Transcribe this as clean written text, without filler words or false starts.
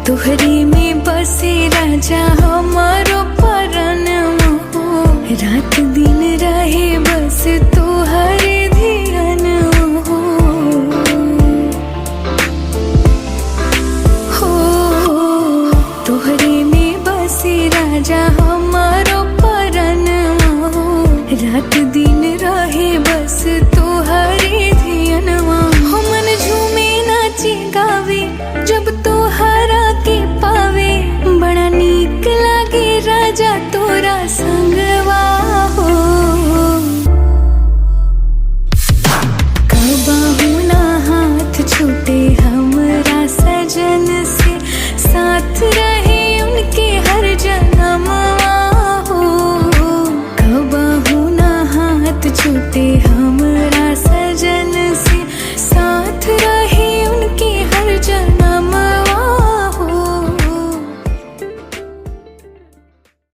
तोहरी में बसे राजा हमारो परनवा हो, रात दिन रहे बस तोहरे धियनवा हो। तोहरे में बसे राजा हमारो परनवा हो, रात दिन रहे बस तोहरे धियनवा हो। मन झूमे नाचे गावे जब तोहरा के पावे, बड़ा नीक लागे राजा तोरा सा